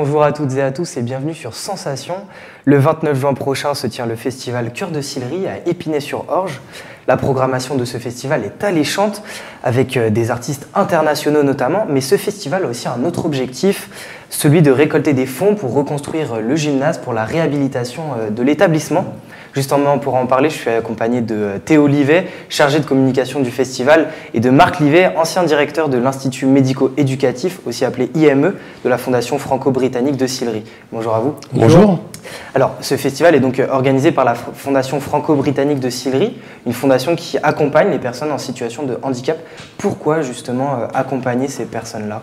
Bonjour à toutes et à tous et bienvenue sur Sensation. Le 29 juin prochain se tient le festival Cœur de Sillery à Épinay-sur-Orge. La programmation de ce festival est alléchante avec des artistes internationaux notamment, mais ce festival a aussi un autre objectif, celui de récolter des fonds pour reconstruire le gymnase pour la réhabilitation de l'établissement. Justement, pour en parler, je suis accompagné de Théo Livet, chargé de communication du festival, et de Marc Livet, ancien directeur de l'Institut médico-éducatif, aussi appelé IME, de la Fondation franco-britannique de Sillery. Bonjour à vous. Bonjour. Alors, ce festival est donc organisé par la Fondation franco-britannique de Sillery, une fondation qui accompagne les personnes en situation de handicap. Pourquoi justement accompagner ces personnes-là ?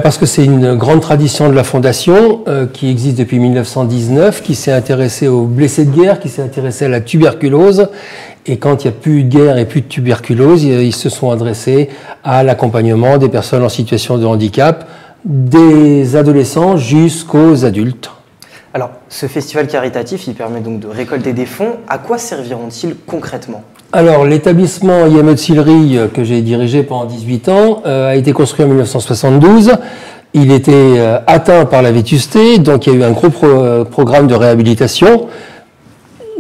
Parce que c'est une grande tradition de la Fondation qui existe depuis 1919, qui s'est intéressée aux blessés de guerre, qui s'est intéressée à la tuberculose. Et quand il n'y a plus de guerre et plus de tuberculose, ils se sont adressés à l'accompagnement des personnes en situation de handicap, des adolescents jusqu'aux adultes. Alors, ce festival caritatif, il permet donc de récolter des fonds. À quoi serviront-ils concrètement ? Alors, l'établissement IME de Sillery, que j'ai dirigé pendant 18 ans, a été construit en 1972. Il était atteint par la vétusté, donc il y a eu un gros programme de réhabilitation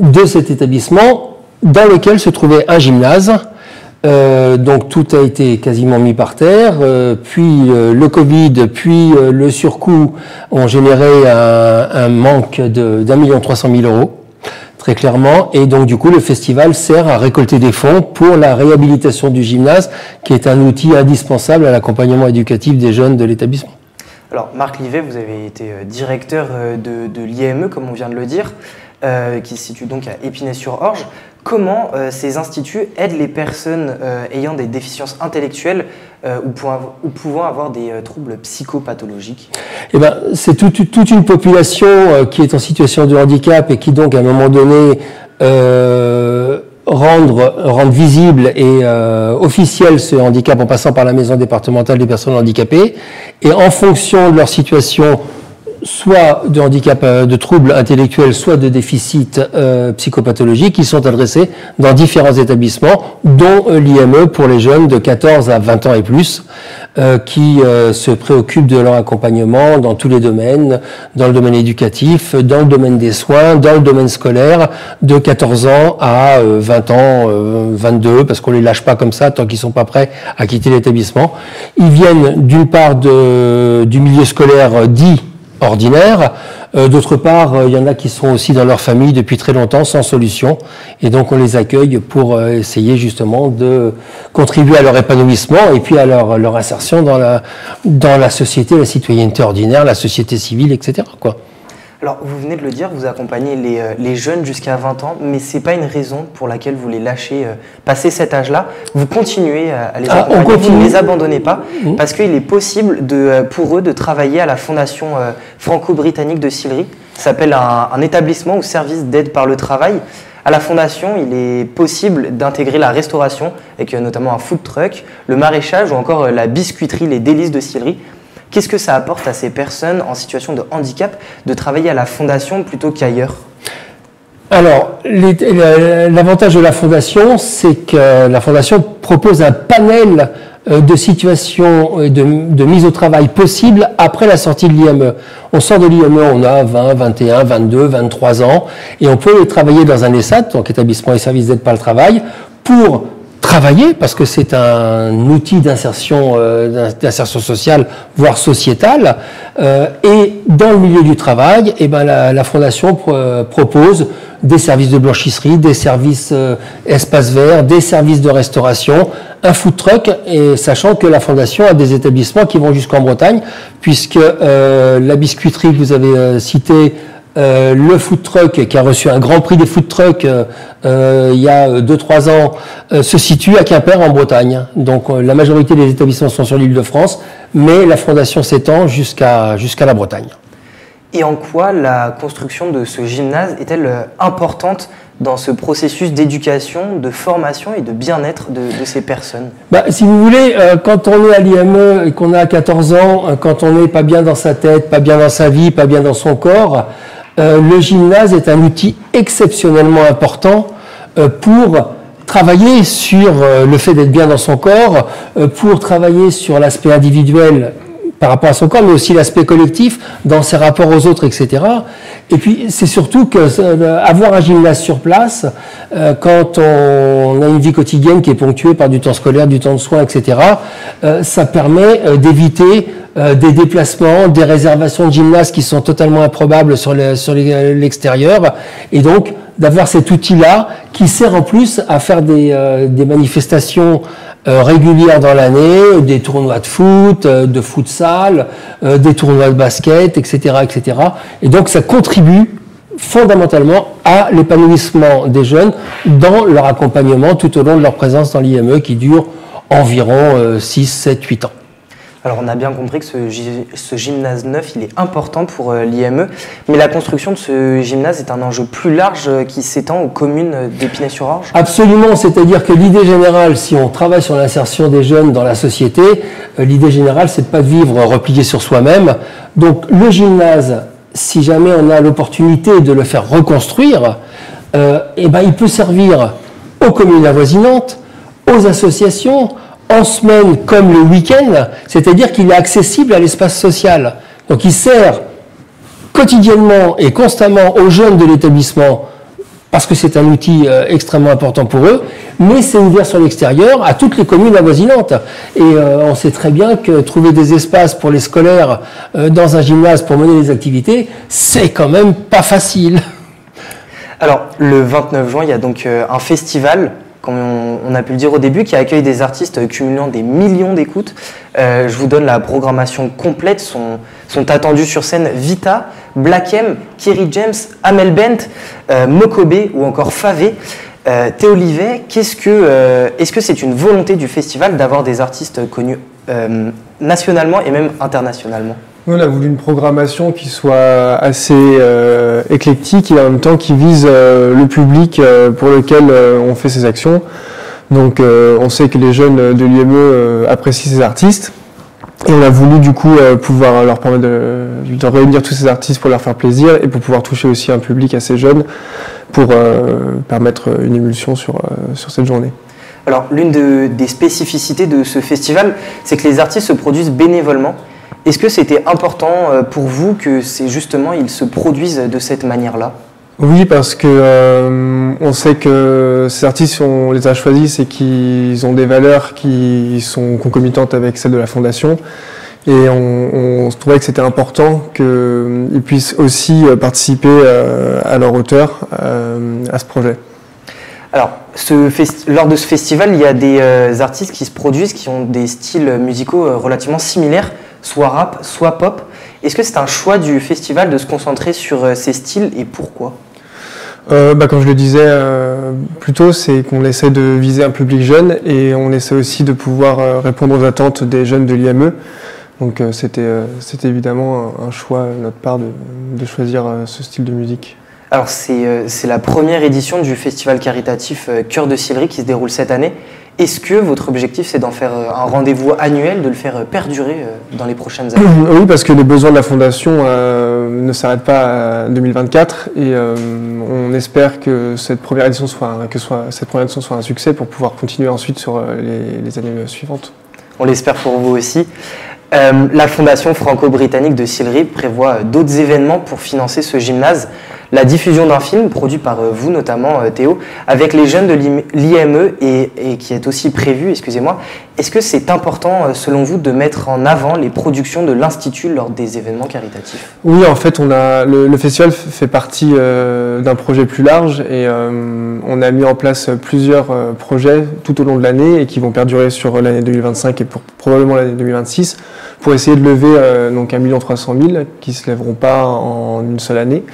de cet établissement dans lequel se trouvait un gymnase. Donc tout a été quasiment mis par terre, puis le Covid, puis le surcoût ont généré un manque d'1 300 000 €. Très clairement, et donc du coup le festival sert à récolter des fonds pour la réhabilitation du gymnase, qui est un outil indispensable à l'accompagnement éducatif des jeunes de l'établissement. Alors Marc Livet, vous avez été directeur de l'IME, comme on vient de le dire, qui se situe donc à Épinay-sur-Orge. Comment ces instituts aident les personnes ayant des déficiences intellectuelles ou pouvant avoir des troubles psychopathologiques ? C'est toute une population qui est en situation de handicap et qui donc à un moment donné rendre visible et officiel ce handicap en passant par la maison départementale des personnes handicapées. Et en fonction de leur situation, soit de handicap, de troubles intellectuels, soit de déficit psychopathologiques, qui sont adressés dans différents établissements, dont l'IME pour les jeunes de 14 à 20 ans et plus, qui se préoccupent de leur accompagnement dans tous les domaines, dans le domaine éducatif, dans le domaine des soins, dans le domaine scolaire, de 14 ans à 20 ans, 22, parce qu'on les lâche pas comme ça tant qu'ils sont pas prêts à quitter l'établissement. Ils viennent d'une part du milieu scolaire dit ordinaire. D'autre part, il y en a qui sont aussi dans leur famille depuis très longtemps sans solution, et donc on les accueille pour essayer justement de contribuer à leur épanouissement et puis à leur insertion dans la société, la citoyenneté ordinaire, la société civile, etc., quoi. Alors, vous venez de le dire, vous accompagnez les jeunes jusqu'à 20 ans, mais ce n'est pas une raison pour laquelle vous les lâchez passer cet âge-là. Vous continuez à les accompagner, vous ne les abandonnez pas, parce qu'il est possible pour eux de travailler à la Fondation franco-britannique de Sillery. Ça s'appelle un établissement ou service d'aide par le travail. À la Fondation, il est possible d'intégrer la restauration, avec notamment un food truck, le maraîchage ou encore la biscuiterie, les délices de Sillery. Qu'est-ce que ça apporte à ces personnes en situation de handicap de travailler à la Fondation plutôt qu'ailleurs ? Alors, l'avantage de la Fondation, c'est que la Fondation propose un panel de situations de mise au travail possibles après la sortie de l'IME. On sort de l'IME, on a 20, 21, 22, 23 ans, et on peut travailler dans un ESAT, donc établissement et services d'aide par le travail, pour travailler, parce que c'est un outil d'insertion sociale, voire sociétale, et dans le milieu du travail, la Fondation propose des services de blanchisserie, des services espaces verts, des services de restauration, un food truck, et sachant que la Fondation a des établissements qui vont jusqu'en Bretagne, puisque la biscuiterie que vous avez citée, le food truck qui a reçu un grand prix des food trucks il y a 2-3 ans se situe à Quimper en Bretagne. Donc la majorité des établissements sont sur l'Île-de-France, mais la Fondation s'étend jusqu'à la Bretagne. Et en quoi la construction de ce gymnase est-elle importante dans ce processus d'éducation, de formation et de bien-être de ces personnes ? Si vous voulez, quand on est à l'IME et qu'on a 14 ans, quand on n'est pas bien dans sa tête, pas bien dans sa vie, pas bien dans son corps, le gymnase est un outil exceptionnellement important pour travailler sur le fait d'être bien dans son corps, pour travailler sur l'aspect individuel par rapport à son corps, mais aussi l'aspect collectif dans ses rapports aux autres, etc. Et puis c'est surtout que avoir un gymnase sur place, quand on a une vie quotidienne qui est ponctuée par du temps scolaire, du temps de soins, etc., ça permet d'éviter des déplacements, des réservations de gymnase qui sont totalement improbables sur l'extérieur, et donc d'avoir cet outil-là qui sert en plus à faire des manifestations régulières dans l'année, des tournois de foot, de futsal, des tournois de basket, etc., etc. Et donc ça contribue fondamentalement à l'épanouissement des jeunes dans leur accompagnement tout au long de leur présence dans l'IME qui dure environ 6, 7, 8 ans. Alors on a bien compris que ce gymnase neuf, il est important pour l'IME, mais la construction de ce gymnase est un enjeu plus large qui s'étend aux communes d'Épinay-sur-Orge? Absolument, c'est-à-dire que l'idée générale, si on travaille sur l'insertion des jeunes dans la société, l'idée générale, c'est de pas vivre replié sur soi-même. Donc le gymnase, si jamais on a l'opportunité de le faire reconstruire, il peut servir aux communes avoisinantes, aux associations, en semaine comme le week-end, c'est-à-dire qu'il est accessible à l'espace social. Donc il sert quotidiennement et constamment aux jeunes de l'établissement parce que c'est un outil extrêmement important pour eux, mais c'est ouvert sur l'extérieur à toutes les communes avoisinantes. Et on sait très bien que trouver des espaces pour les scolaires dans un gymnase pour mener des activités, c'est quand même pas facile. Alors, le 29 juin, il y a donc un festival, comme on a pu le dire au début, qui accueille des artistes cumulant des millions d'écoutes. Je vous donne la programmation complète. Sont attendus sur scène Vita, Black M, Kerry James, Amel Bent, Mokobe ou encore Favé. Théo Livet, est-ce que c'est une volonté du festival d'avoir des artistes connus nationalement et même internationalement? On a voulu une programmation qui soit assez éclectique et en même temps qui vise le public pour lequel on fait ces actions. Donc on sait que les jeunes de l'IME apprécient ces artistes et on a voulu du coup pouvoir leur permettre de réunir tous ces artistes pour leur faire plaisir et pour pouvoir toucher aussi un public assez jeune pour permettre une émulsion sur cette journée. Alors l'une des spécificités de ce festival, c'est que les artistes se produisent bénévolement. Est-ce que c'était important pour vous que ils se produisent de cette manière-là? Oui, parce que on sait que ces artistes, on les a choisis, c'est qu'ils ont des valeurs qui sont concomitantes avec celles de la Fondation. Et on trouvait que c'était important qu'ils puissent aussi participer à leur hauteur à ce projet. Alors, lors de ce festival, il y a des artistes qui se produisent, qui ont des styles musicaux relativement similaires, soit rap, soit pop. Est-ce que c'est un choix du festival de se concentrer sur ces styles et pourquoi? Comme je le disais plus tôt, c'est qu'on essaie de viser un public jeune et on essaie aussi de pouvoir répondre aux attentes des jeunes de l'IME. Donc c'était évidemment un choix de notre part de choisir ce style de musique. Alors c'est la première édition du festival caritatif Cœur de Sillery qui se déroule cette année. Est-ce que votre objectif c'est d'en faire un rendez-vous annuel, de le faire perdurer dans les prochaines années? Oui, parce que les besoins de la Fondation ne s'arrêtent pas à 2024 et on espère que cette première édition soit un succès pour pouvoir continuer ensuite sur les années suivantes. On l'espère pour vous aussi. La Fondation franco-britannique de Sillery prévoit d'autres événements pour financer ce gymnase. La diffusion d'un film produit par vous notamment Théo, avec les jeunes de l'IME et qui est aussi prévu, excusez-moi. Est-ce que c'est important selon vous de mettre en avant les productions de l'Institut lors des événements caritatifs? Oui, en fait, le festival fait partie d'un projet plus large et on a mis en place plusieurs projets tout au long de l'année et qui vont perdurer sur l'année 2025 et probablement l'année 2026 pour essayer de lever donc 1 300 000 qui ne se lèveront pas en une seule année.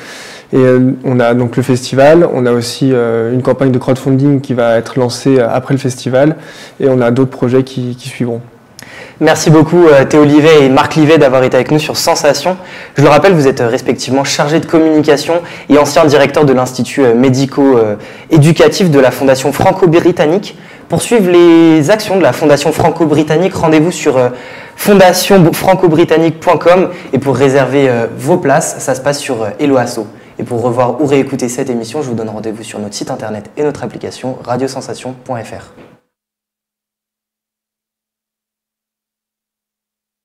Et on a donc le festival, on a aussi une campagne de crowdfunding qui va être lancée après le festival et on a d'autres projets qui suivront. Merci beaucoup Théo Livet et Marc Livet d'avoir été avec nous sur Sensation. Je le rappelle, vous êtes respectivement chargé de communication et ancien directeur de l'Institut médico-éducatif de la Fondation franco-britannique. Pour suivre les actions de la Fondation franco-britannique, rendez-vous sur fondationfranco-britannique.com et pour réserver vos places, ça se passe sur Hello Asso. Et pour revoir ou réécouter cette émission, je vous donne rendez-vous sur notre site internet et notre application radiosensation.fr.